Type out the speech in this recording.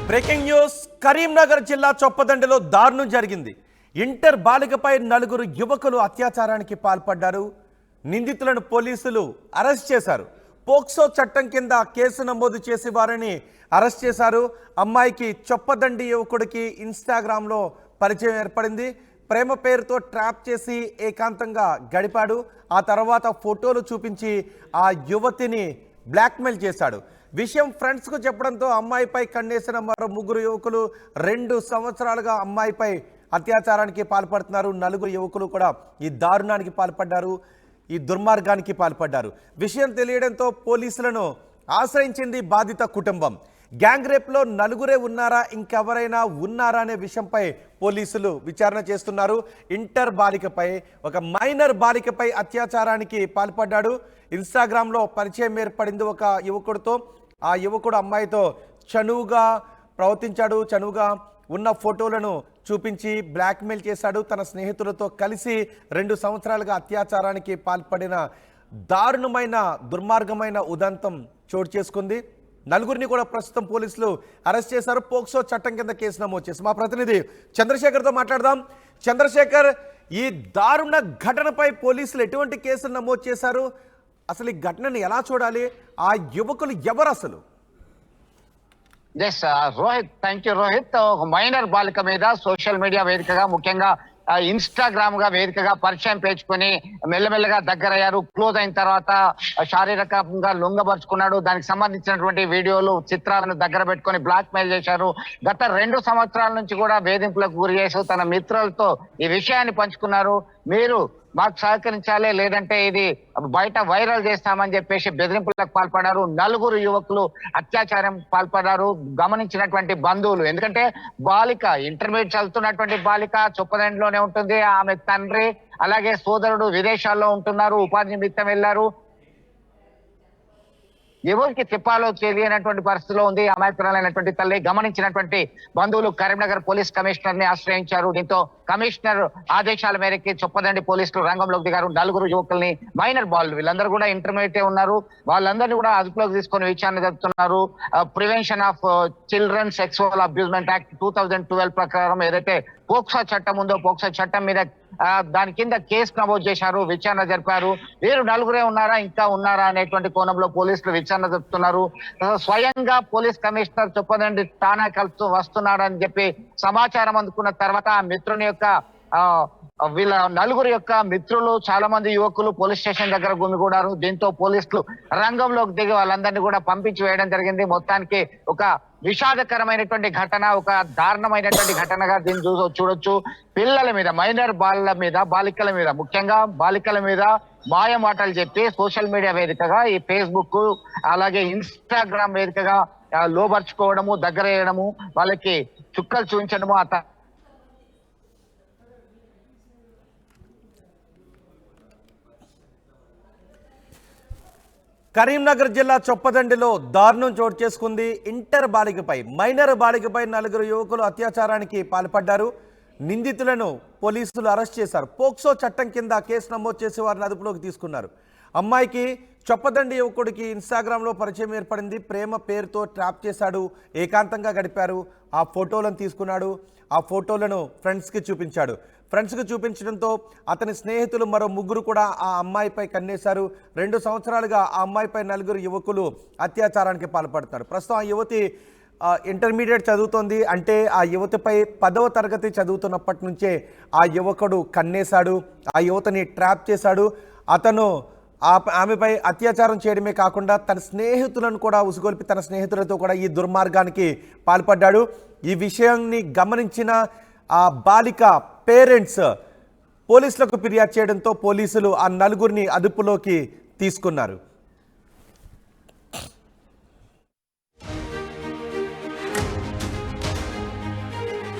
Breaking news Karimnagar జిల్లా చొప్పదండిలో దారుణం జరిగింది. ఇంటర్ బాలికపై 4 యువకులు అత్యాచారానికి పాల్పడ్డారు. నిందితులను పోలీసులు అరెస్ట్ చేశారు. పోక్సో చట్టం కింద కేసు నమోదు చేసి వారిని అరెస్ట్ చేశారు. అమ్మాయికి చొప్పదండి యువకుడికి ఇన్స్టాగ్రామ్లో పరిచయం ఏర్పడింది. ప్రేమ పేరుతో ట్రాప్ చేసి ఏకాంతంగా గడిపాడు. ఆ తర్వాత ఫోటోలు చూపించి ఆ యువతిని బ్లాక్మెయిల్ చేశాడు. విషయం ఫ్రెండ్స్కు చెప్పడంతో అమ్మాయిపై కన్నేసిన మరో 3 యువకులు 2 సంవత్సరాలుగా అమ్మాయిపై అత్యాచారానికి పాల్పడుతున్నారు. 4 యువకులు కూడా ఈ దారుణానికి పాల్పడ్డారు, ఈ దుర్మార్గానికి పాల్పడ్డారు. విషయం తెలియడంతో పోలీసులను ఆశ్రయించింది బాధిత కుటుంబం. గ్యాంగ్ రేప్లో 4 ఉన్నారా, ఇంకెవరైనా ఉన్నారా అనే విషయంపై పోలీసులు విచారణ చేస్తున్నారు. ఇంటర్ బాలికపై, ఒక మైనర్ బాలికపై అత్యాచారానికి పాల్పడ్డాడు. ఇన్స్టాగ్రామ్లో పరిచయం ఏర్పడింది ఒక యువకుడితో. ఆ యువకుడు అమ్మాయితో చనువుగా ప్రవర్తించాడు. చనువుగా ఉన్న ఫోటోలను చూపించి బ్లాక్మెయిల్ చేశాడు. తన స్నేహితులతో కలిసి 2 సంవత్సరాలుగా అత్యాచారానికి పాల్పడిన దారుణమైన దుర్మార్గమైన ఉదంతం చోటు చేసుకుంది. 4 కూడా ప్రస్తుతం పోలీసులు అరెస్ట్ చేశారు. పోక్సో చట్టం కింద కేసు నమోదు చేసి మా ప్రతినిధి చంద్రశేఖర్తో మాట్లాడదాం. చంద్రశేఖర్, ఈ దారుణ ఘటనపై పోలీసులు ఎటువంటి కేసులు నమోదు చేశారు? అసలు ఈ ఘటనని ఎలా చూడాలి? ఆ యువకులు ఎవరు అసలు? Rohit, thank you Rohit. ఒక మైనర్ బాలిక మీద సోషల్ మీడియా వేదికగా, ముఖ్యంగా ఇన్స్టాగ్రామ్ గా వేదికగా పరిచయం పెంచుకొని మెల్లమెల్లగా దగ్గరయ్యారు. క్లోజ్ అయిన తర్వాత శారీరకంగా లొంగపరుచుకున్నాడు. దానికి సంబంధించినటువంటి వీడియోలు, చిత్రాలను దగ్గర పెట్టుకొని బ్లాక్ మెయిల్ చేశారు. గత 2 సంవత్సరాల నుంచి కూడా వేధింపులకు గురి చేస్తూ తన మిత్రులతో ఈ విషయాన్ని పంచుకున్నారు. మీరు మాకు సహకరించాలి, లేదంటే ఇది బయట వైరల్ చేస్తామని చెప్పేసి బెదిరింపులకు పాల్పడ్డారు. 4 యువకులు అత్యాచారం పాల్పడ్డారు. గమనించినటువంటి బంధువులు, ఎందుకంటే బాలిక ఇంటర్మీడియట్ చదువుతున్నటువంటి బాలిక చొప్పదండిలోనే ఉంటుంది. ఆమె తండ్రి అలాగే సోదరుడు విదేశాల్లో ఉంటున్నారు, ఉపాధి నిమిత్తం వెళ్లారు. ఎవరికి చెప్పాలో తెలియనటువంటి పరిస్థితిలో ఉంది అమాయకురాలైనటువంటి తల్లి. గమనించినటువంటి బంధువులు కరీంనగర్ పోలీస్ కమిషనర్ ని ఆశ్రయించారు. దీంతో కమిషనర్ ఆదేశాల మేరకు చొప్పదండి పోలీసులు రంగంలోకి దిగారు. 4 యువకుల్ని, మైనర్ బాల్, వీళ్ళందరూ కూడా ఇంటర్మీడియట్ ఉన్నారు, వాళ్ళందరినీ కూడా అదుపులోకి తీసుకొని విచారణ జరుపుతున్నారు. Prevention of children sexual abusement act 2012 ప్రకారం ఏదైతే పోక్సో చట్టం ఉందో, పోక్సో చట్టం మీద దాని కింద కేసు నమోదు చేశారు, విచారణ జరిపారు. వీరు 4 ఉన్నారా, ఇంకా ఉన్నారా అనేటువంటి కోణంలో పోలీసులు విచారణ జరుపుతున్నారు. స్వయంగా పోలీస్ కమిషనర్ చొప్పదండి ఠాణా కలుపుతూ వస్తున్నాడని చెప్పి సమాచారం అందుకున్న తర్వాత ఆ మిత్రుని యొక్క వీళ్ళ 4 యొక్క మిత్రులు, చాలా మంది యువకులు పోలీస్ స్టేషన్ దగ్గర గుమిగూడారు. దీంతో పోలీసులు రంగంలోకి దిగి వాళ్ళందరినీ కూడా పంపించి వేయడం జరిగింది. మొత్తానికి ఒక విషాదకరమైనటువంటి ఘటన, ఒక దారుణమైనటువంటి ఘటనగా దీన్ని చూడొచ్చు. పిల్లల మీద, మైనర్ బాలికల మీద, ముఖ్యంగా బాలికల మీద మాయ మాటలు చెప్పి సోషల్ మీడియా వేదికగా, ఈ ఫేస్బుక్ అలాగే ఇన్స్టాగ్రామ్ వేదికగా లోబర్చుకోవడము, దగ్గర వేయడము, వాళ్ళకి చుక్కలు చూపించడము. కరీంనగర్ జిల్లా చొప్పదండిలో దారుణం చోటు చేసుకుంది. ఇంటర్ బాలికపై, మైనర్ బాలికపై 4 యువకులు అత్యాచారానికి పాల్పడ్డారు. నిందితులను పోలీసులు అరెస్ట్ చేశారు. పోక్సో చట్టం కింద కేసు నమోదు చేసి వారిని అదుపులోకి తీసుకున్నారు. అమ్మాయికి చొప్పదండి యువకుడికి ఇన్స్టాగ్రామ్లో పరిచయం ఏర్పడింది. ప్రేమ పేరుతో ట్రాప్ చేశాడు, ఏకాంతంగా గడిపారు. ఆ ఫోటోలను తీసుకున్నాడు. ఆ ఫోటోలను ఫ్రెండ్స్కి చూపించాడు. ఫ్రెండ్స్కి చూపించడంతో అతని స్నేహితులు మరో 3 కూడా ఆ అమ్మాయిపై కన్నేశారు. 2 సంవత్సరాలుగా ఆ అమ్మాయిపై 4 యువకులు అత్యాచారానికి పాల్పడతారు. ప్రస్తుతం ఆ యువతి ఇంటర్మీడియట్ చదువుతోంది. అంటే ఆ యువతిపై 10వ తరగతి చదువుతున్నప్పటి నుంచే ఆ యువకుడు కన్నేశాడు, ఆ యువతిని ట్రాప్ చేశాడు. అతను ఆమెపై అత్యాచారం చేయడమే కాకుండా తన స్నేహితులను కూడా ఉసుగొల్పి తన స్నేహితులతో కూడా ఈ దుర్మార్గానికి పాల్పడ్డాడు. ఈ విషయాన్ని గమనించిన ఆ బాలిక పేరెంట్స్ పోలీసులకు ఫిర్యాదు చేయడంతో పోలీసులు ఆ 4 అదుపులోకి తీసుకున్నారు.